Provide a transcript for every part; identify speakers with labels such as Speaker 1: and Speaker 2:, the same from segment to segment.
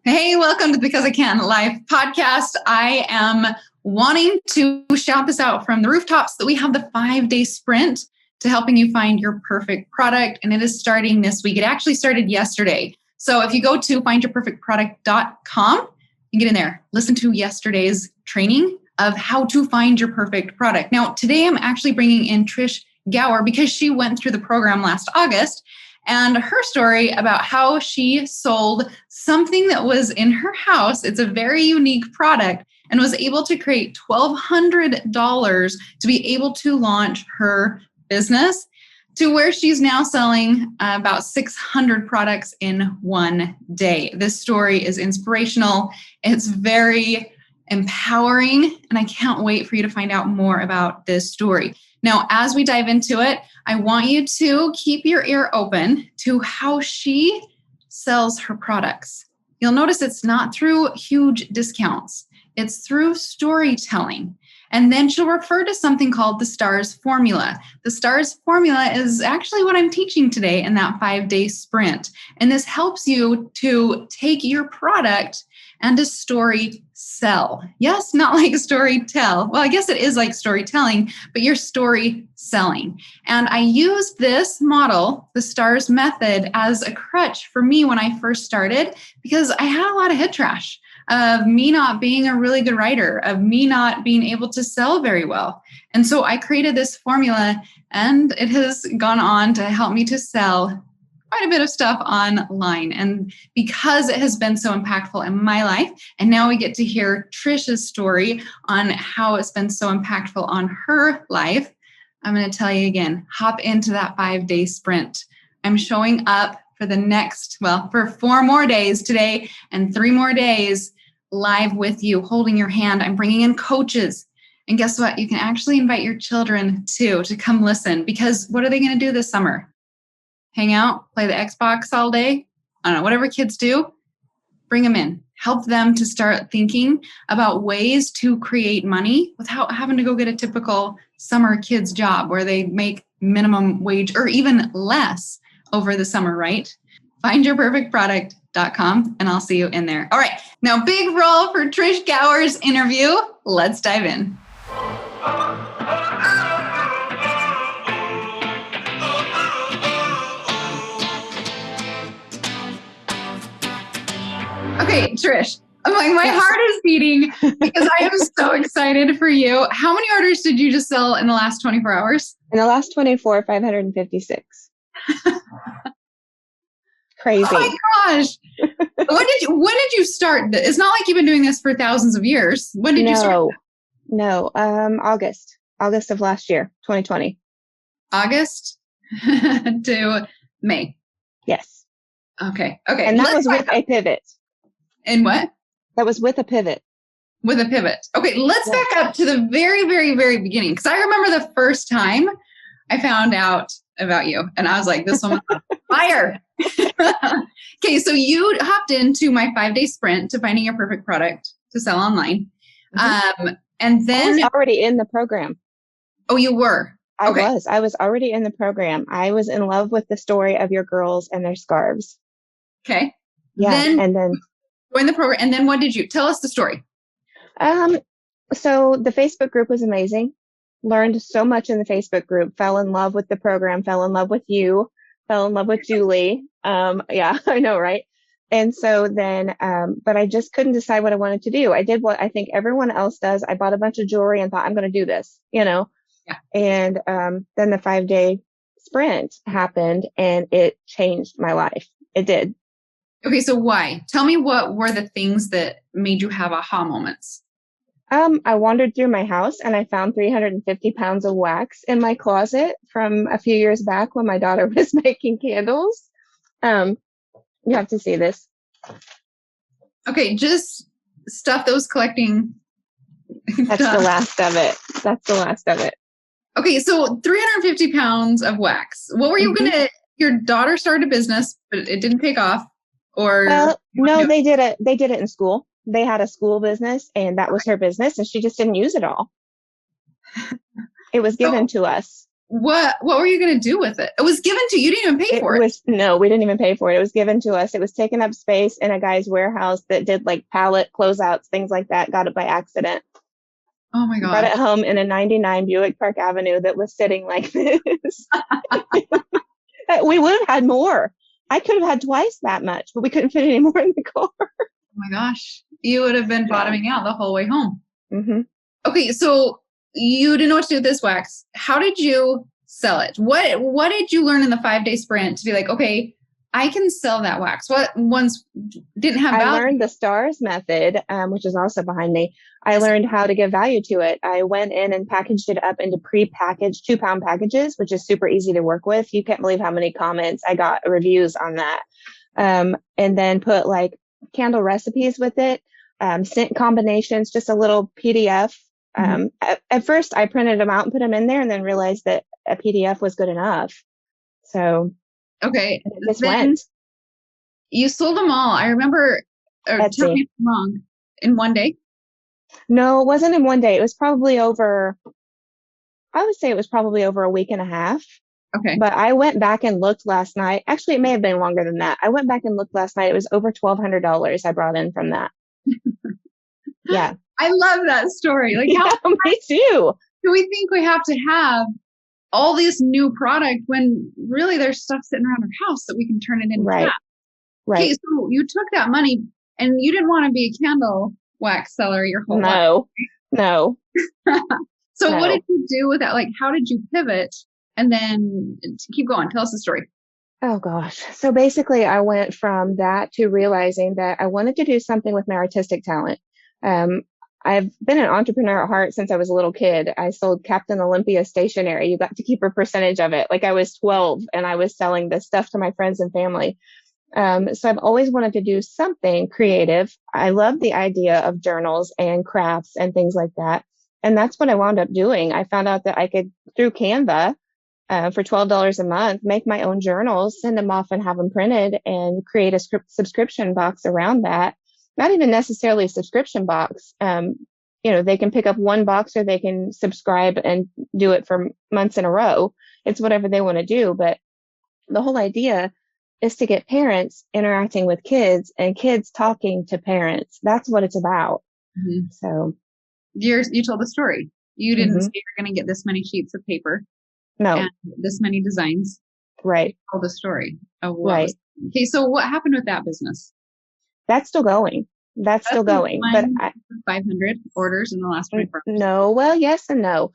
Speaker 1: Hey, welcome to the Because I Can Live podcast. I am wanting to shout this out from the rooftops that we have the 5-day sprint to helping you find your perfect product. And it is starting this week. It actually started yesterday. So if you go to findyourperfectproduct.com, you get in there, listen to yesterday's training of how to find your perfect product. Now, today I'm actually bringing in Trish Gower because she went through the program last August, and her story about how she sold something that was in her house. It's a very unique product, and was able to create $1,200 to be able to launch her business, to where she's now selling about 600 products in one day. This story is inspirational. It's very empowering, and I can't wait for you to find out more about this story. Now, as we dive into it, I want you to keep your ear open to how she sells her products. You'll notice it's not through huge discounts. It's through storytelling. And then she'll refer to something called the STARS formula. The STARS formula is actually what I'm teaching today in that 5-day sprint. And this helps you to take your product and to story sell. Yes, not like story tell. Well, I guess it is like storytelling, but you're story selling. And I used this model, the STARS method, as a crutch for me when I first started, because I had a lot of head trash of me not being a really good writer, of me not being able to sell very well. And so I created this formula, and it has gone on to help me to sell quite a bit of stuff online. And because it has been so impactful in my life, and now we get to hear Trish's story on how it's been so impactful on her life, I'm going to tell you again, hop into that 5-day sprint. I'm showing up for the next, for 4 more days today and 3 more days live with you, holding your hand. I'm bringing in coaches. And guess what? You can actually invite your children too to come listen, because what are they going to do this summer? Hang out, play the Xbox all day? I don't know, whatever kids do, bring them in. Help them to start thinking about ways to create money without having to go get a typical summer kids job where they make minimum wage or even less over the summer, right? Findyourperfectproduct.com, and I'll see you in there. All right, now big roll for Trish Gower's interview. Let's dive in. Okay, Trish, my heart is beating because I am so excited for you. How many orders did you just sell in the last 24 hours?
Speaker 2: In the last 24, 556. Crazy.
Speaker 1: Oh my gosh. When did you start? It's not like you've been doing this for thousands of years. When did you start?
Speaker 2: No, August of last year, 2020.
Speaker 1: August to May.
Speaker 2: Yes.
Speaker 1: Okay.
Speaker 2: And that was with a pivot.
Speaker 1: And what?
Speaker 2: That was with a pivot.
Speaker 1: With a pivot. Okay, let's back up to the very, very, very beginning. Because I remember the first time I found out about you. And I was like, this woman's on fire. Okay, so you hopped into my 5-day sprint to finding your perfect product to sell online.
Speaker 2: Mm-hmm.
Speaker 1: And then...
Speaker 2: I was already in the program.
Speaker 1: Oh, you were?
Speaker 2: I was already in the program. I was in love with the story of your girls and their scarves.
Speaker 1: Okay.
Speaker 2: Yeah, and then...
Speaker 1: Join the program. And then what did you... Tell us the story.
Speaker 2: So the Facebook group was amazing. Learned so much in the Facebook group. Fell in love with the program. Fell in love with you. Fell in love with Julie. Yeah, I know, right? And so then, but I just couldn't decide what I wanted to do. I did what I think everyone else does. I bought a bunch of jewelry and thought, I'm going to do this, Yeah. And then the 5-day sprint happened, and it changed my life. It did.
Speaker 1: Okay, so why? Tell me, what were the things that made you have aha moments?
Speaker 2: I wandered through my house and I found 350 pounds of wax in my closet from a few years back when my daughter was making candles. You have to see this. Okay,
Speaker 1: just stuff that was collecting.
Speaker 2: That's the last of it. Okay,
Speaker 1: so 350 pounds of wax. What were you your daughter started a business, but it didn't take off? Or
Speaker 2: no, they did it in school. They had a school business, and that was her business, and she just didn't use it all. It was given to us.
Speaker 1: what were you going to do with it? It was given to you. You didn't even pay for it.
Speaker 2: No, we didn't even pay for it. It was given to us. It was taking up space in a guy's warehouse that did like pallet closeouts, things like that. Got it by accident.
Speaker 1: Oh my
Speaker 2: Brought
Speaker 1: God.
Speaker 2: it home in a 99 Buick Park Avenue that was sitting like this. We would have had more. I could have had twice that much, but we couldn't fit any more in the car.
Speaker 1: Oh my gosh. You would have been bottoming out the whole way home.
Speaker 2: Mm-hmm.
Speaker 1: Okay, so you didn't know what to do with this wax. How did you sell it? What did you learn in the 5-day sprint to be like, okay, I can sell that wax? What ones didn't have value?
Speaker 2: I learned the STARS method, which is also behind me. I learned how to give value to it. I went in and packaged it up into pre-packaged 2-pound packages, which is super easy to work with. You can't believe how many comments I got, reviews on that. And then put like candle recipes with it, scent combinations, just a little PDF. At first, I printed them out and put them in there, and then realized that a PDF was good enough. So,
Speaker 1: okay,
Speaker 2: it just went.
Speaker 1: You sold them all. I remember. Tell me if I'm wrong. In one day?
Speaker 2: No, it wasn't in one day. It was probably over. I would say it was probably over a week and a half.
Speaker 1: Okay.
Speaker 2: But I went back and looked last night. Actually, it may have been longer than that. I went back and looked last night. It was over $1,200 I brought in from that. Yeah.
Speaker 1: I love that story. Like,
Speaker 2: how me too.
Speaker 1: Do we think we have to have all this new product when really there's stuff sitting around our house that we can turn it into cash?
Speaker 2: Right.
Speaker 1: Okay, so you took that money and you didn't want to be a candle wax seller your whole life.
Speaker 2: No.
Speaker 1: So what did you do with that? Like, how did you pivot? And then keep going. Tell us the story.
Speaker 2: Oh gosh. So basically I went from that to realizing that I wanted to do something with my artistic talent. I've been an entrepreneur at heart since I was a little kid. I sold Captain Olympia stationery. You got to keep a percentage of it. Like I was 12 and I was selling this stuff to my friends and family. So I've always wanted to do something creative. I love the idea of journals and crafts and things like that. And that's what I wound up doing. I found out that I could, through Canva, for $12 a month, make my own journals, send them off and have them printed, and create a subscription box around that. Not even necessarily a subscription box. They can pick up one box or they can subscribe and do it for months in a row. It's whatever they want to do. But the whole idea is to get parents interacting with kids and kids talking to parents. That's what it's about. Mm-hmm. So
Speaker 1: you told the story. You didn't say you're going to get this many sheets of paper.
Speaker 2: No.
Speaker 1: And this many designs.
Speaker 2: Right.
Speaker 1: You told the story of what was. Okay, so what happened with that business?
Speaker 2: That's still going. That's still going. But
Speaker 1: 500 orders in the last 24 hours.
Speaker 2: No. Well, yes and no.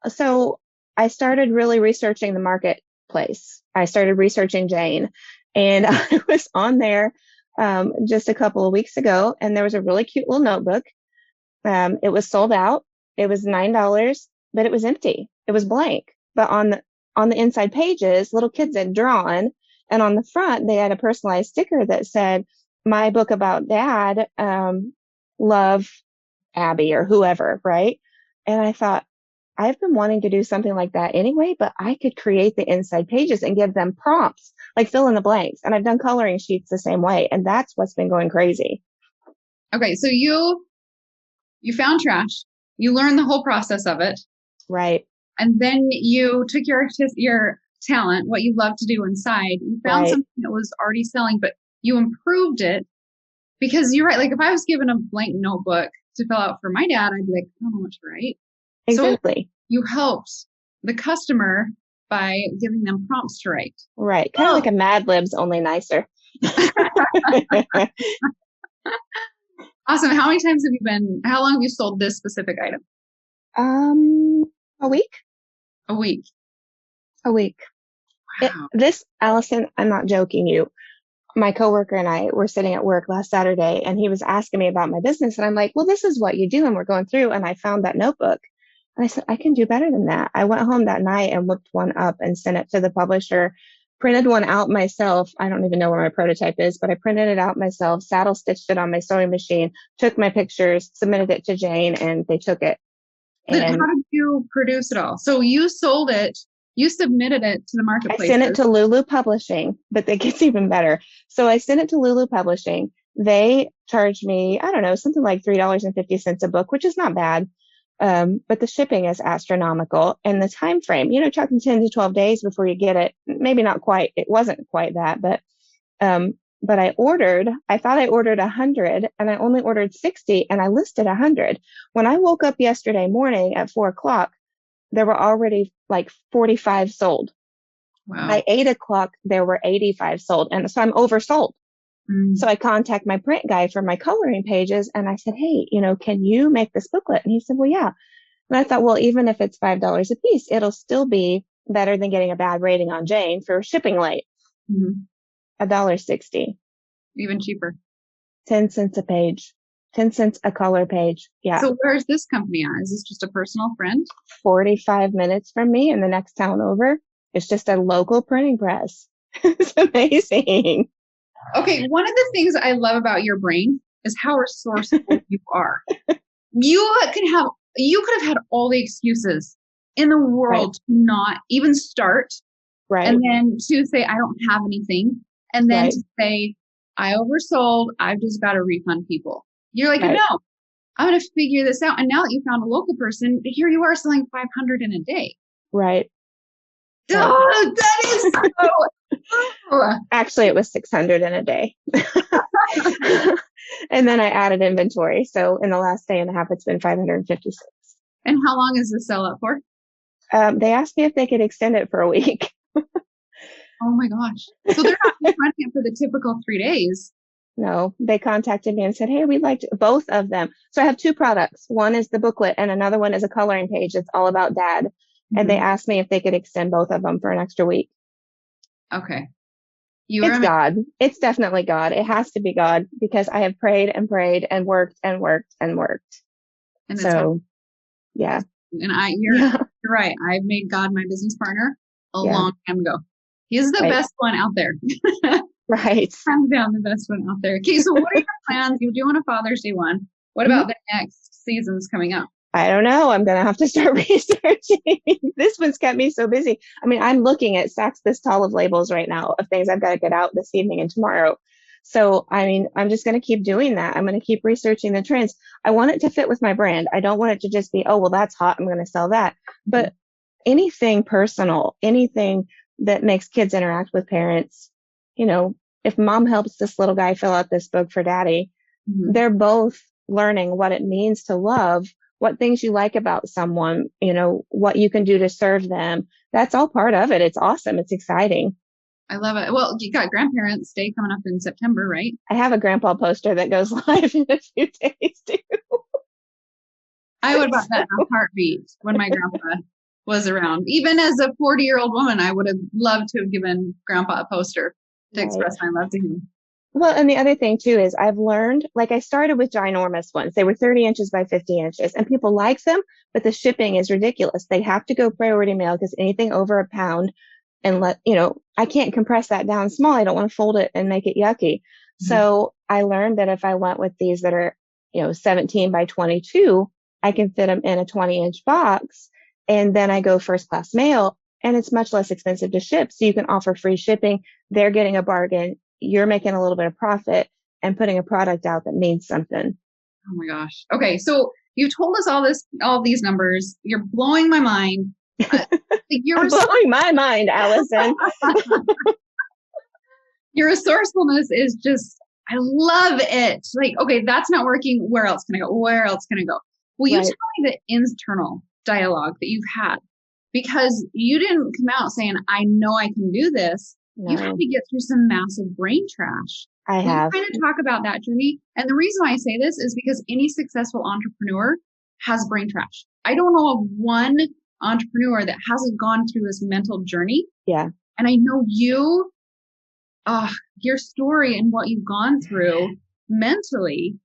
Speaker 2: So I started really researching the marketplace. I started researching Jane, and I was on there just a couple of weeks ago, and there was a really cute little notebook. It was sold out. It was $9, but it was empty. It was blank. But on the inside pages, little kids had drawn, and on the front they had a personalized sticker that said, "My book about Dad, love Abby," or whoever, right? And I thought, I've been wanting to do something like that anyway, but I could create the inside pages and give them prompts, like fill in the blanks. And I've done coloring sheets the same way. And that's what's been going crazy.
Speaker 1: Okay. So you found trash. You learned the whole process of it.
Speaker 2: Right.
Speaker 1: And then you took your talent, what you love to do inside. You found something that was already selling, but you improved it, because you're right. Like if I was given a blank notebook to fill out for my dad, I'd be like, I don't know what to write.
Speaker 2: Exactly.
Speaker 1: So you helped the customer by giving them prompts to write.
Speaker 2: Right. Kind of like a Mad Libs, only nicer.
Speaker 1: Awesome. How many times how long have you sold this specific item?
Speaker 2: A week.
Speaker 1: A week.
Speaker 2: Wow. Alison, I'm not joking you. My coworker and I were sitting at work last Saturday, and he was asking me about my business. And I'm like, well, this is what you do. And we're going through, and I found that notebook. And I said, I can do better than that. I went home that night and whipped one up and sent it to the publisher, printed one out myself. I don't even know where my prototype is, but I printed it out myself, saddle stitched it on my sewing machine, took my pictures, submitted it to Jane, and they took it.
Speaker 1: But how did you produce it all? So you sold it. You submitted it to the marketplace.
Speaker 2: I sent it to Lulu Publishing, but it gets even better. So I sent it to Lulu Publishing. They charged me, I don't know, something like $3.50 a book, which is not bad. But the shipping is astronomical, and the time frame, talking 10 to 12 days before you get it. Maybe not quite. It wasn't quite that, but I thought I ordered 100 and I only ordered 60 and I listed 100. When I woke up yesterday morning at 4 o'clock, there were already like 45 sold.
Speaker 1: Wow.
Speaker 2: By 8 o'clock, there were 85 sold. And so I'm oversold. So I contact my print guy for my coloring pages and I said, hey, can you make this booklet? And he said, well, yeah. And I thought, well, even if it's $5 a piece, it'll still be better than getting a bad rating on Jane for shipping late. $1.60.
Speaker 1: Even cheaper.
Speaker 2: 10 cents a page. 10 cents a color page. Yeah.
Speaker 1: So where's this company at? Is this just a personal friend?
Speaker 2: 45 minutes from me in the next town over. It's just a local printing press. It's amazing.
Speaker 1: Okay, one of the things I love about your brain is how resourceful you are. You could have had all the excuses in the world to not even start.
Speaker 2: Right.
Speaker 1: And then to say, I don't have anything. And then to say, I oversold. I've just got to refund people. You're like, no, I'm going to figure this out. And now that you found a local person, here you are selling 500 in a day.
Speaker 2: Right.
Speaker 1: Oh, that is so.
Speaker 2: Actually, it was 600 in a day. And then I added inventory. So in the last day and a half, it's been 556.
Speaker 1: And how long is the sell up for?
Speaker 2: They asked me if they could extend it for a week.
Speaker 1: Oh my gosh. So they're not running it for the typical 3 days.
Speaker 2: No, they contacted me and said, hey, we'd like both of them. So I have two products. One is the booklet and another one is a coloring page. It's all about dad. And they asked me if they could extend both of them for an extra week.
Speaker 1: Okay.
Speaker 2: It's God. It's definitely God. It has to be God because I have prayed and prayed and worked and worked and worked. And so, yeah.
Speaker 1: And you're right. I've made God my business partner a long time ago. He's the best one out there.
Speaker 2: Right.
Speaker 1: Hands down, the best one out there. Okay, so what are your plans? You do want a Father's Day one. What about the next seasons coming up?
Speaker 2: I don't know. I'm going to have to start researching. This one's kept me so busy. I mean, I'm looking at stacks this tall of labels right now of things I've got to get out this evening and tomorrow. So, I mean, I'm just going to keep doing that. I'm going to keep researching the trends. I want it to fit with my brand. I don't want it to just be, oh, well, that's hot. I'm going to sell that. But anything personal, anything that makes kids interact with parents, if mom helps this little guy fill out this book for daddy, they're both learning what it means to love, what things you like about someone, what you can do to serve them. That's all part of it. It's awesome. It's exciting.
Speaker 1: I love it. Well, you got Grandparents' Day coming up in September, right?
Speaker 2: I have a grandpa poster that goes live in a few days too.
Speaker 1: I would have bought that in a heartbeat when my grandpa was around. Even as a 40-year-old woman, I would have loved to have given grandpa a poster to express my love to him.
Speaker 2: Well, and the other thing too is I've learned, like I started with ginormous ones. They were 30 inches by 50 inches and people like them, but the shipping is ridiculous. They have to go priority mail because anything over a pound and I can't compress that down small. I don't want to fold it and make it yucky. So I learned that if I went with these that are, 17 by 22, I can fit them in a 20-inch box. And then I go first class mail and it's much less expensive to ship. So you can offer free shipping. They're getting a bargain. You're making a little bit of profit and putting a product out that means something.
Speaker 1: Oh my gosh. Okay. So you told us all these numbers. You're blowing my mind.
Speaker 2: You're blowing my mind, Alison.
Speaker 1: Your resourcefulness is just, I love it. Like, okay, that's not working. Where else can I go? Where else can I go? Will you tell me the internal dialogue that you've had? Because you didn't come out saying, I know I can do this. No. You've had to get through some massive brain trash.
Speaker 2: I have.
Speaker 1: Kind of talk about that journey. And the reason why I say this is because any successful entrepreneur has brain trash. I don't know of one entrepreneur that hasn't gone through this mental journey.
Speaker 2: Yeah.
Speaker 1: And I know your story and what you've gone through mentally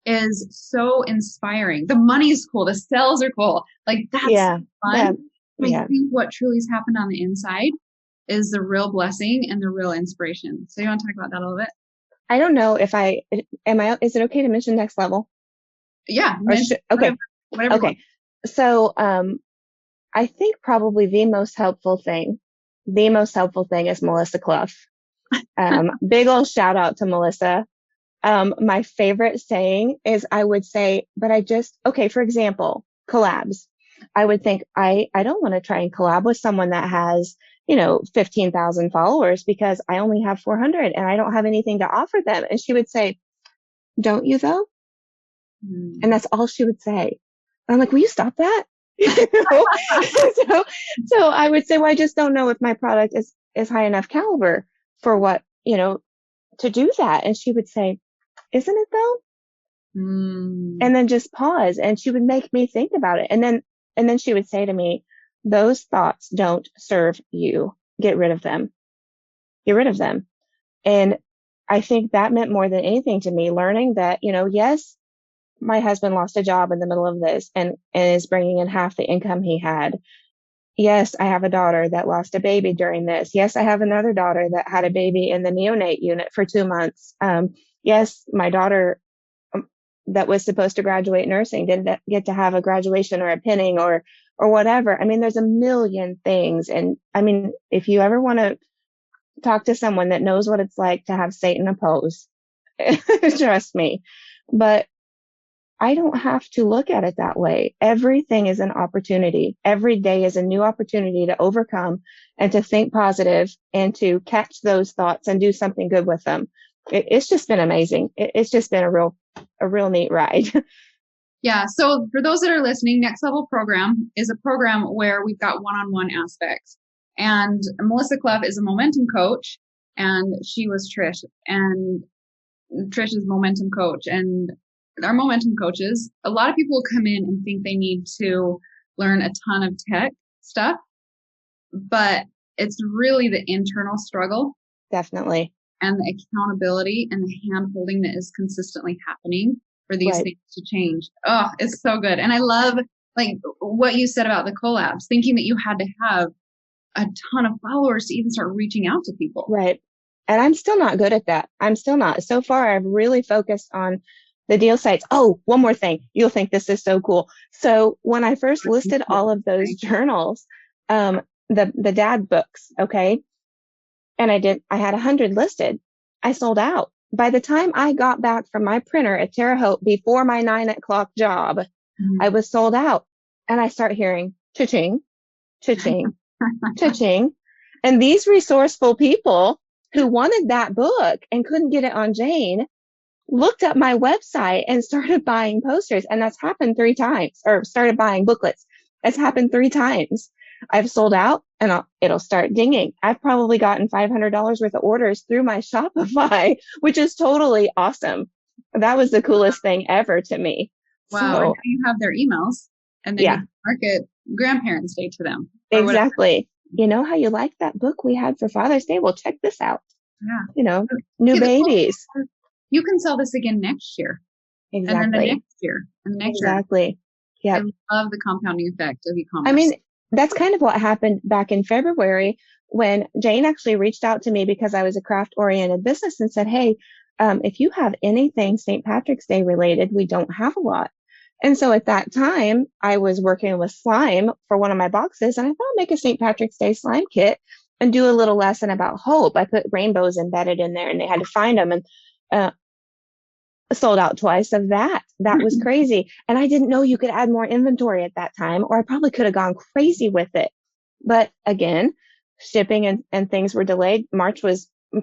Speaker 1: is so inspiring. The money's cool. The sales are cool. Like that's fun. Yeah. I think what truly has happened on the inside is the real blessing and the real inspiration. So you want to talk about that a little bit?
Speaker 2: I don't know if is it okay to mention next level?
Speaker 1: Yeah.
Speaker 2: Okay.
Speaker 1: Whatever
Speaker 2: okay. So, I think probably the most helpful thing is Melissa Clough. Big old shout out to Melissa. My favorite saying is I would say, for example, collabs. I would think I don't want to try and collab with someone that has, 15,000 followers because I only have 400 and I don't have anything to offer them. And she would say, don't you though? And that's all she would say. And I'm like, will you stop that? So I would say, well, I just don't know if my product is high enough caliber for what, to do that. And she would say, isn't it though? And then just pause, and she would make me think about it. And then she would say to me, those thoughts don't serve you. Get rid of them. Get rid of them. And I think that meant more than anything to me, learning that, yes, my husband lost a job in the middle of this and is bringing in half the income he had. Yes, I have a daughter that lost a baby during this. Yes, I have another daughter that had a baby in the neonate unit for 2 months. Yes, my daughter that was supposed to graduate nursing didn't get to have a graduation or a pinning or whatever. I mean, there's a million things. And I mean, if you ever want to talk to someone that knows what it's like to have Satan oppose, trust me. But I don't have to look at it that way. Everything is an opportunity. Every day is a new opportunity to overcome and to think positive and to catch those thoughts and do something good with them. It's just been amazing. It's just been a real neat ride.
Speaker 1: Yeah. So for those that are listening, Next Level Program is a program where we've got one-on-one aspects. And Melissa Clough is a momentum coach, and she was Trish. And Trish is momentum coach. And our momentum coaches, a lot of people will come in and think they need to learn a ton of tech stuff, but it's really the internal struggle.
Speaker 2: Definitely.
Speaker 1: And the accountability and the hand holding that is consistently happening for these things to change. Oh, it's so good. And I love like what you said about the collabs, thinking that you had to have a ton of followers to even start reaching out to people.
Speaker 2: Right. And I'm still not good at that. I'm still not. So far, I've really focused on the deal sites. Oh, one more thing. You'll think this is so cool. So when I first listed all of those journals, the dad books, okay, and I had 100 listed. I sold out. By the time I got back from my printer at Terre Haute before my 9 o'clock job, I was sold out. And I start hearing cha-ching, cha-ching, cha-ching. And these resourceful people who wanted that book and couldn't get it on Jane looked up my website and started buying posters. And that's happened 3 times, or started buying booklets. That's happened 3 times. I've sold out and it'll start dinging. I've probably gotten $500 worth of orders through my Shopify, which is totally awesome. That was the coolest thing ever to me.
Speaker 1: Wow. So, and now you have their emails, and then you market Grandparents' Day to them.
Speaker 2: Exactly. You know how you like that book we had for Father's Day? Well, check this out.
Speaker 1: Yeah.
Speaker 2: New babies.
Speaker 1: You can sell this again next year.
Speaker 2: Exactly.
Speaker 1: And then the next year. And the next year.
Speaker 2: Exactly. Yeah.
Speaker 1: I love the compounding effect of e-commerce.
Speaker 2: I mean, that's kind of what happened back in February when Jane actually reached out to me because I was a craft oriented business and said, hey, if you have anything St. Patrick's Day related, we don't have a lot. And so at that time, I was working with slime for one of my boxes, and I thought I'd make a St. Patrick's Day slime kit and do a little lesson about hope. I put rainbows embedded in there, and they had to find them, and sold out twice of that. That was crazy. And I didn't know you could add more inventory at that time, or I probably could have gone crazy with it. But again, shipping and things were delayed.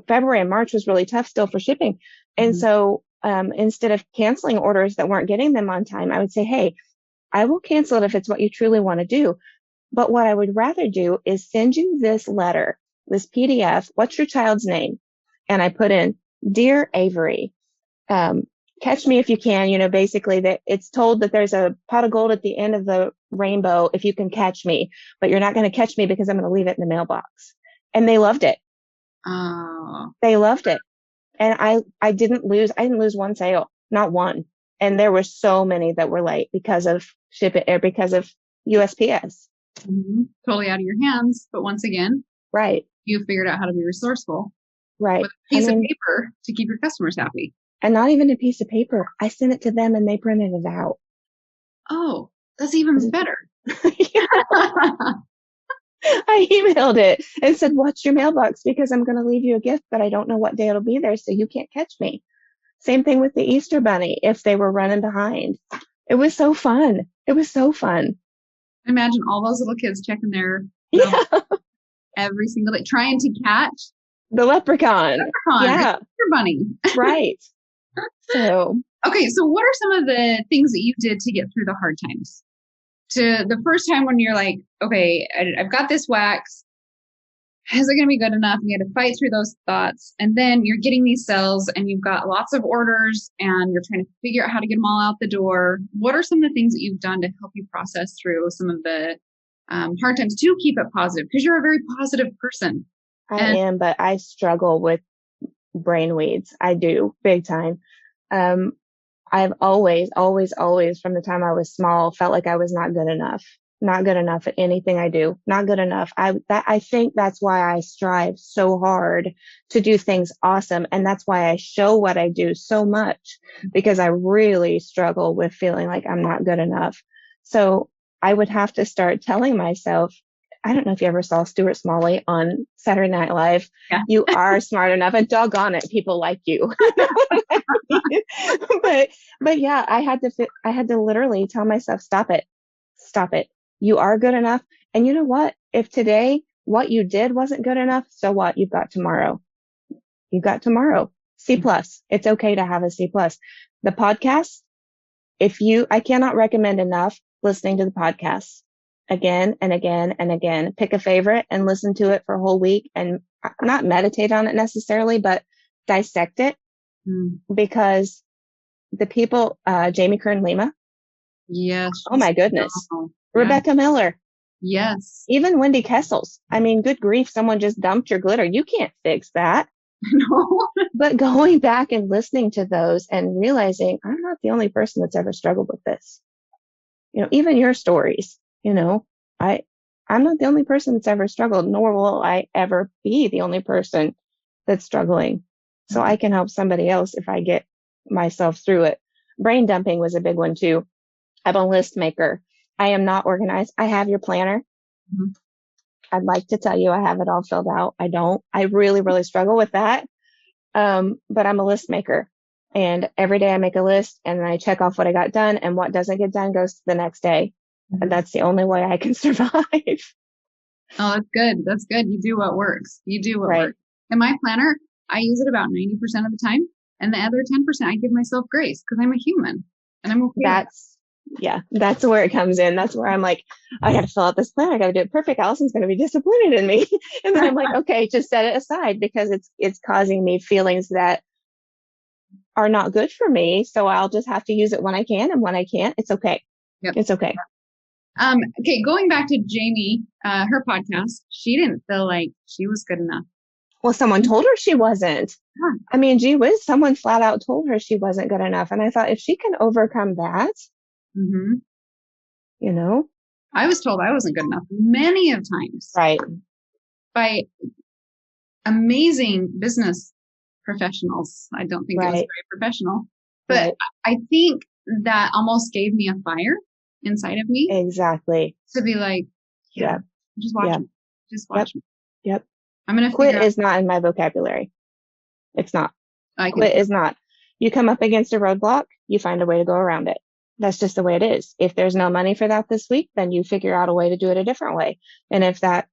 Speaker 2: February and March was really tough still for shipping. And so instead of canceling orders that weren't getting them on time, I would say, hey, I will cancel it if it's what you truly want to do. But what I would rather do is send you this letter, this PDF. What's your child's name? And I put in, Dear Avery, catch me if you can, basically that it's told that there's a pot of gold at the end of the rainbow if you can catch me, but you're not going to catch me because I'm going to leave it in the mailbox. And they loved it.
Speaker 1: Oh.
Speaker 2: They loved it. And I didn't lose one sale, not one. And there were so many that were late because of shipping or because of USPS.
Speaker 1: Totally out of your hands. But once again,
Speaker 2: right.
Speaker 1: You figured out how to be resourceful.
Speaker 2: Right.
Speaker 1: With a piece of paper to keep your customers happy.
Speaker 2: And not even a piece of paper. I sent it to them and they printed it out.
Speaker 1: Oh, that's even better.
Speaker 2: I emailed it and said, watch your mailbox because I'm going to leave you a gift, but I don't know what day it'll be there, so you can't catch me. Same thing with the Easter Bunny if they were running behind. It was so fun. It was so fun.
Speaker 1: Imagine all those little kids checking their
Speaker 2: Yeah.
Speaker 1: every single day, trying to catch
Speaker 2: The leprechaun. Yeah.
Speaker 1: Your bunny.
Speaker 2: Right. So.
Speaker 1: Okay, so what are some of the things that you did to get through the hard times? To the first time when you're like, okay, I've got this wax. Is it going to be good enough? You had to fight through those thoughts. And then you're getting these cells and you've got lots of orders and you're trying to figure out how to get them all out the door. What are some of the things that you've done to help you process through some of the hard times to keep it positive? Because you're a very positive person.
Speaker 2: I am, but I struggle with brain weeds. I do, big time. I've always from the time I was small felt like I was not good enough at anything I do, not good enough. I think that's why I strive so hard to do things awesome. And that's why I show what I do so much, because I really struggle with feeling like I'm not good enough. So I would have to start telling myself, I don't know if you ever saw Stuart Smalley on Saturday Night Live. Yeah. You are smart enough, and doggone it, people like you. but yeah, I had to literally tell myself, stop it. You are good enough. And you know what? If today what you did wasn't good enough, so what? You've got tomorrow. C+. It's okay to have a C+. The podcast, I cannot recommend enough listening to the podcast again and again and again. Pick a favorite and listen to it for a whole week, and not meditate on it necessarily, but dissect it. Because the people, Jamie Kern Lima.
Speaker 1: Yes.
Speaker 2: Oh my goodness. Rebecca Miller.
Speaker 1: Yes.
Speaker 2: Even Wendy Kessels. I mean, good grief, someone just dumped your glitter. You can't fix that.
Speaker 1: No.
Speaker 2: But going back and listening to those and realizing I'm not the only person that's ever struggled with this. Even your stories, I'm not the only person that's ever struggled, nor will I ever be the only person that's struggling. So I can help somebody else if I get myself through it. Brain dumping was a big one too. I'm a list maker. I am not organized. I have your planner. Mm-hmm. I'd like to tell you I have it all filled out. I don't. I really, really struggle with that. But I'm a list maker. And every day I make a list and I check off what I got done, and what doesn't get done goes to the next day. Mm-hmm. And that's the only way I can survive.
Speaker 1: Oh, that's good. That's good. You do what works. Works. In my planner, I use it about 90% of the time. And the other 10%, I give myself grace because I'm a human and I'm okay.
Speaker 2: That's where it comes in. That's where I'm like, I got to fill out this plan. I got to do it perfect. Allison's going to be disappointed in me. And then I'm like, okay, just set it aside because it's causing me feelings that are not good for me. So I'll just have to use it when I can, and when I can't, it's okay. Yep. It's okay.
Speaker 1: Okay. Going back to Jamie, her podcast, she didn't feel like she was good enough.
Speaker 2: Well, someone told her she wasn't. Huh. I mean, gee whiz, someone flat out told her she wasn't good enough. And I thought, if she can overcome that,
Speaker 1: I was told I wasn't good enough many of times.
Speaker 2: Right.
Speaker 1: By amazing business professionals. I don't think it was very professional, but I think that almost gave me a fire inside of me.
Speaker 2: Exactly.
Speaker 1: To be like, just watch me. Just watch me.
Speaker 2: Yep.
Speaker 1: I'm going to
Speaker 2: quit is not in my vocabulary. It's not. Quit is not. You come up against a roadblock, you find a way to go around it. That's just the way it is. If there's no money for that this week, then you figure out a way to do it a different way. And if that,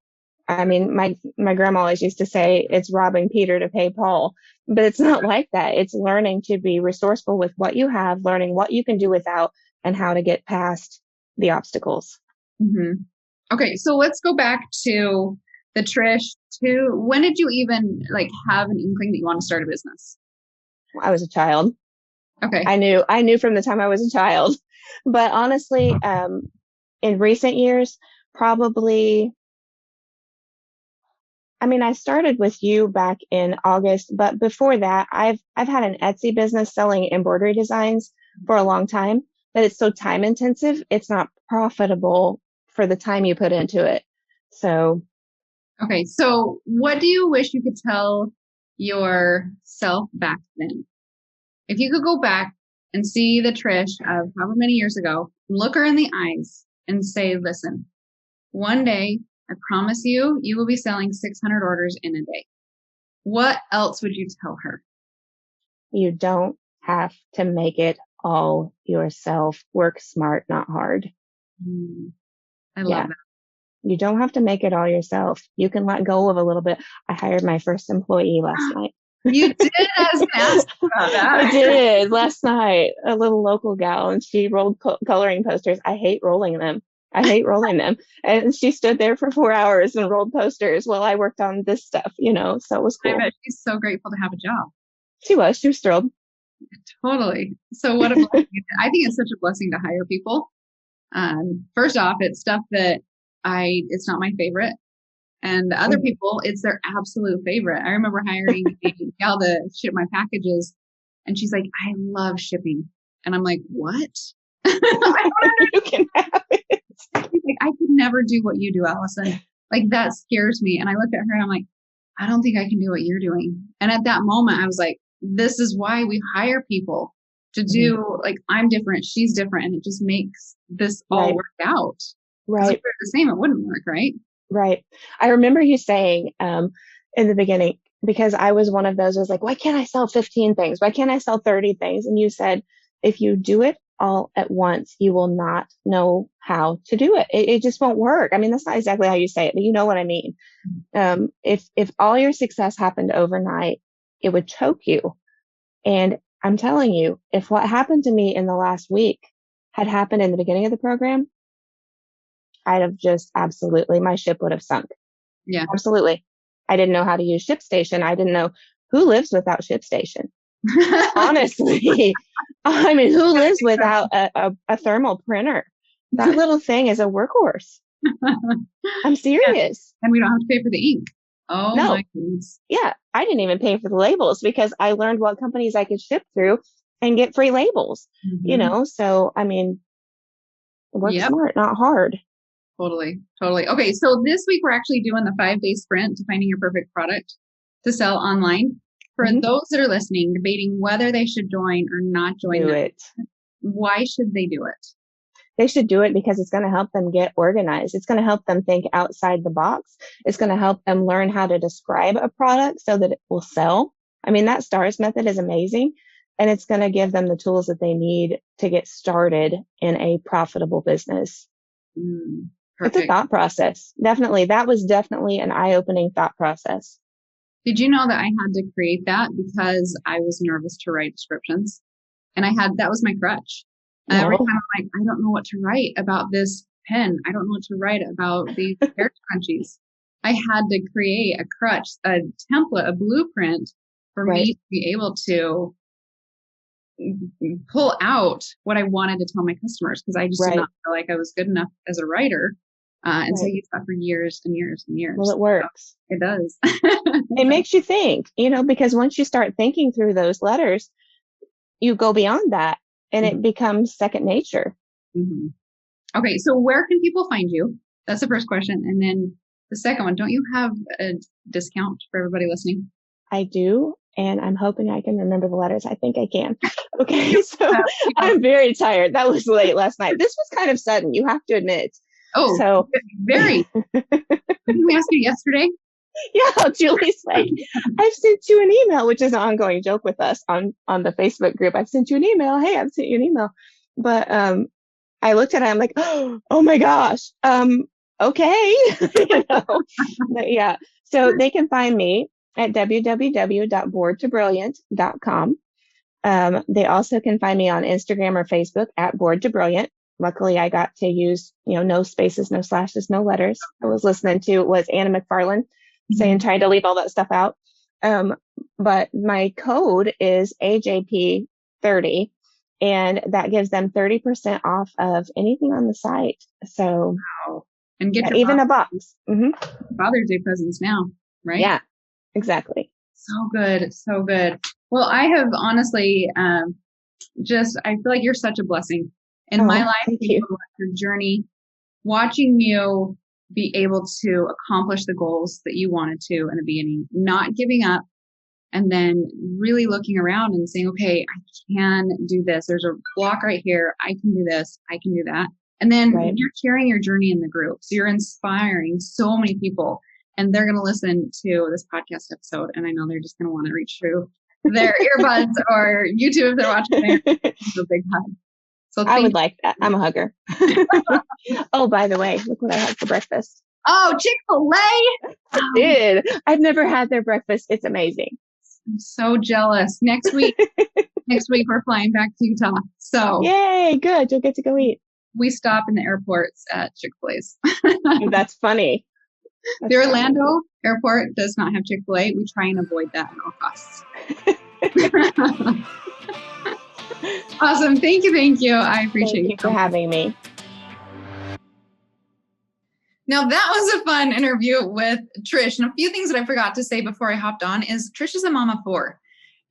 Speaker 2: I mean, my grandma always used to say it's robbing Peter to pay Paul, but it's not like that. It's learning to be resourceful with what you have, learning what you can do without, and how to get past the obstacles.
Speaker 1: Mm-hmm. Okay. So let's go back to the Trish. When did you even have an inkling that you want to start a business?
Speaker 2: I was a child.
Speaker 1: Okay.
Speaker 2: I knew from the time I was a child, but honestly, in recent years, probably, I mean, I started with you back in August, but before that, I've had an Etsy business selling embroidery designs for a long time, but it's so time intensive. It's not profitable for the time you put into it. So.
Speaker 1: Okay. So what do you wish you could tell yourself back then? If you could go back and see the Trish of however many years ago, look her in the eyes and say, listen, one day, I promise you, you will be selling 600 orders in a day. What else would you tell her?
Speaker 2: You don't have to make it all yourself. Work smart, not hard.
Speaker 1: I
Speaker 2: Yeah.
Speaker 1: love that.
Speaker 2: You don't have to make it all yourself. You can let go of a little bit. I hired my first employee last night.
Speaker 1: You did. I was going to ask you about that.
Speaker 2: I did last night, a little local gal, and she rolled coloring posters. I hate rolling them. And she stood there for 4 hours and rolled posters while I worked on this stuff, so it was
Speaker 1: I
Speaker 2: cool.
Speaker 1: bet she's so grateful to have a job.
Speaker 2: She was thrilled.
Speaker 1: Totally. So what a blessing. I think it's such a blessing to hire people. First off, it's stuff that it's not my favorite. And other people, it's their absolute favorite. I remember hiring a gal to ship my packages, and she's like, I love shipping. And I'm like, what? I don't
Speaker 2: You can have it.
Speaker 1: She's like, I could never do what you do, Alison. Like, that scares me. And I looked at her and I'm like, I don't think I can do what you're doing. And at that moment, I was like, this is why we hire people to do, like, I'm different, she's different. And it just makes this all work out.
Speaker 2: Right.
Speaker 1: If we were the same, it wouldn't work, right?
Speaker 2: Right. I remember you saying in the beginning, because I was one of those, I was like, why can't I sell 15 things? Why can't I sell 30 things? And you said, if you do it all at once, you will not know how to do it. It just won't work. I mean, that's not exactly how you say it, but you know what I mean. If all your success happened overnight, it would choke you. And I'm telling you, if what happened to me in the last week had happened in the beginning of the program, I'd have just my ship would have sunk.
Speaker 1: Yeah.
Speaker 2: Absolutely. I didn't know how to use ShipStation. I didn't know who lives without ShipStation. Honestly, I mean, who lives without a thermal printer? That little thing is a workhorse. I'm serious.
Speaker 1: And we don't have to pay for the ink. Oh,
Speaker 2: no.
Speaker 1: My goodness.
Speaker 2: Yeah. I didn't even pay for the labels because I learned what companies I could ship through and get free labels, So, I mean, work smart, not hard.
Speaker 1: Totally. Okay, so this week we're actually doing the 5-day sprint to finding your perfect product to sell online. For those that are listening, debating whether they should join or not join,
Speaker 2: do it.
Speaker 1: Why should they do it?
Speaker 2: They should do it because it's going to help them get organized. It's going to help them think outside the box. It's going to help them learn how to describe a product so that it will sell. I mean, that STARS method is amazing. And it's going to give them the tools that they need to get started in a profitable business. It's a thought process. Definitely. That was definitely an eye-opening thought process.
Speaker 1: Did you know that I had to create that because I was nervous to write descriptions? And that was my crutch. No. Every time I'm like, I don't know what to write about this pen. I don't know what to write about these hair scrunchies. I had to create a crutch, a template, a blueprint for me to be able to pull out what I wanted to tell my customers, because I just did not feel like I was good enough as a writer. And so I used that for years and years and years.
Speaker 2: Well, it works.
Speaker 1: So it does.
Speaker 2: It makes you think, because once you start thinking through those letters, you go beyond that and it becomes second nature.
Speaker 1: Okay. So where can people find you? That's the first question. And then the second one, don't you have a discount for everybody listening?
Speaker 2: I do. And I'm hoping I can remember the letters. I think I can. Okay. So I'm very tired. That was late last night. This was kind of sudden, you have to admit.
Speaker 1: Oh, so very. Didn't we ask you yesterday?
Speaker 2: Yeah, Julie's like, I've sent you an email, which is an ongoing joke with us on the Facebook group. I've sent you an email. Hey, I've sent you an email. But I looked at it. I'm like, oh my gosh. Okay. But yeah. So they can find me at www.boardtobrilliant.com. They also can find me on Instagram or Facebook at Board to Brilliant. Luckily, I got to use, no spaces, no slashes, no letters. I was listening to was Anna McFarlane saying, trying to leave all that stuff out. But my code is AJP30, and that gives them 30% off of anything on the site. So,
Speaker 1: and get your
Speaker 2: even a box.
Speaker 1: Father's Day presents now, right?
Speaker 2: Yeah, exactly.
Speaker 1: So good. So good. Well, I have honestly, I feel like you're such a blessing in my life.
Speaker 2: Thank you.
Speaker 1: Your journey, watching you be able to accomplish the goals that you wanted to in the beginning, not giving up, and then really looking around and saying, okay, I can do this. There's a block right here. I can do this. I can do that. And then you're sharing your journey in the group. So you're inspiring so many people, and they're going to listen to this podcast episode. And I know they're just going to want to reach through their earbuds or YouTube if they're watching there. A big hug. So
Speaker 2: I would like that. I'm a hugger. Oh, by the way, look what I had for breakfast.
Speaker 1: Oh, Chick-fil-A.
Speaker 2: I did. I've never had their breakfast. It's amazing.
Speaker 1: I'm so jealous. Next week we're flying back to Utah. So
Speaker 2: Yay, good. You'll get to go eat.
Speaker 1: we stop in the airports at Chick-fil-A's.
Speaker 2: That's funny.
Speaker 1: The Orlando airport does not have Chick-fil-A. We try and avoid that at all costs. Awesome. Thank you. I appreciate you.
Speaker 2: Thank you for having me.
Speaker 1: Now that was a fun interview with Trish. And a few things that I forgot to say before I hopped on is Trish is a mom of 4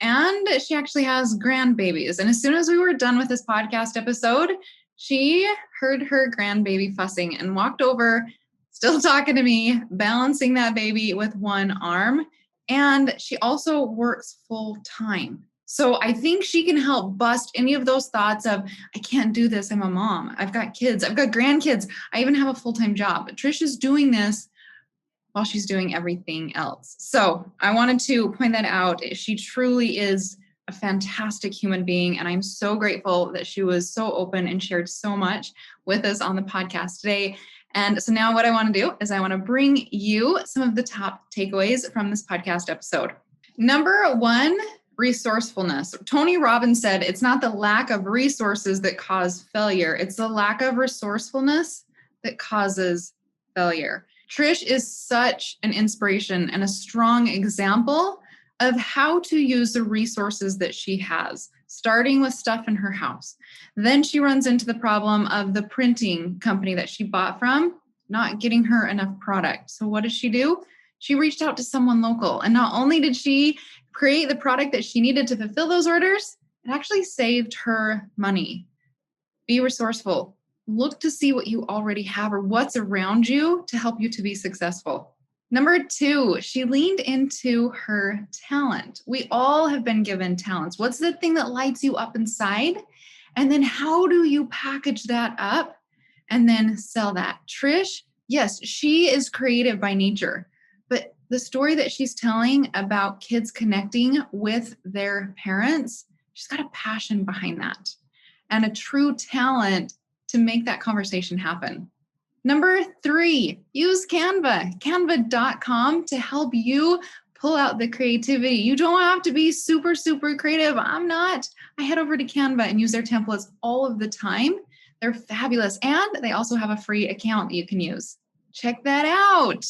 Speaker 1: and she actually has grandbabies. And as soon as we were done with this podcast episode, she heard her grandbaby fussing and walked over, still talking to me, balancing that baby with one arm. And she also works full time. So I think she can help bust any of those thoughts of, I can't do this. I'm a mom. I've got kids. I've got grandkids. I even have a full-time job. But Trish is doing this while she's doing everything else. So I wanted to point that out. She truly is a fantastic human being. And I'm so grateful that she was so open and shared so much with us on the podcast today. And so now what I want to do is I want to bring you some of the top takeaways from this podcast episode. Number 1, resourcefulness. Tony Robbins said, it's not the lack of resources that cause failure. It's the lack of resourcefulness that causes failure. Trish is such an inspiration and a strong example of how to use the resources that she has, starting with stuff in her house. Then she runs into the problem of the printing company that she bought from not getting her enough product. So what does she do? She reached out to someone local. And not only did she create the product that she needed to fulfill those orders, it actually saved her money. Be resourceful. Look to see what you already have or what's around you to help you to be successful. Number 2, she leaned into her talent. We all have been given talents. What's the thing that lights you up inside? And then how do you package that up and then sell that? Trish, yes, she is creative by nature, but the story that she's telling about kids connecting with their parents, she's got a passion behind that and a true talent to make that conversation happen. Number 3, use Canva, canva.com to help you pull out the creativity. You don't have to be super, super creative. I'm not. I head over to Canva and use their templates all of the time. They're fabulous. And they also have a free account that you can use. Check that out.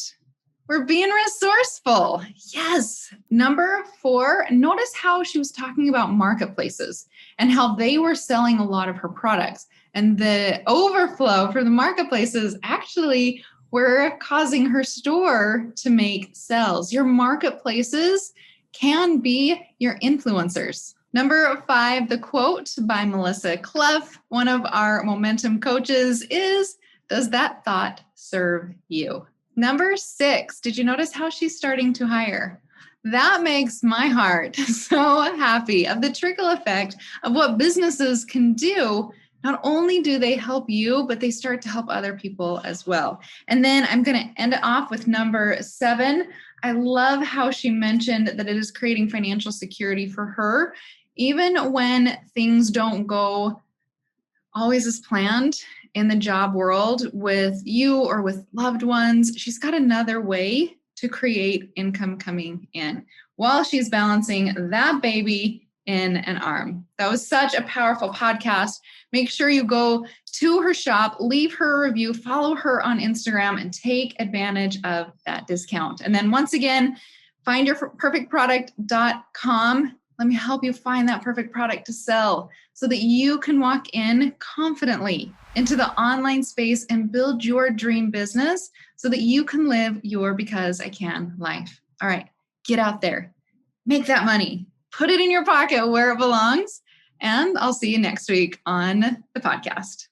Speaker 1: We're being resourceful. Yes. Number 4, notice how she was talking about marketplaces and how they were selling a lot of her products. And the overflow for the marketplaces actually were causing her store to make sales. Your marketplaces can be your influencers. Number 5, the quote by Melissa Clough, one of our momentum coaches, is, does that thought serve you? Number 6, did you notice how she's starting to hire? That makes my heart so happy of the trickle effect of what businesses can do. Not only do they help you, but they start to help other people as well. And then I'm going to end it off with number 7. I love how she mentioned that it is creating financial security for her, even when things don't go always as planned in the job world with you or with loved ones. She's got another way to create income coming in while she's balancing that baby in an arm. That was such a powerful podcast. Make sure you go to her shop, leave her a review, follow her on Instagram, and take advantage of that discount. And then once again, findyourperfectproduct.com. Let me help you find that perfect product to sell so that you can walk in confidently into the online space and build your dream business so that you can live your because I can life. All right, get out there, make that money, put it in your pocket where it belongs, and I'll see you next week on the podcast.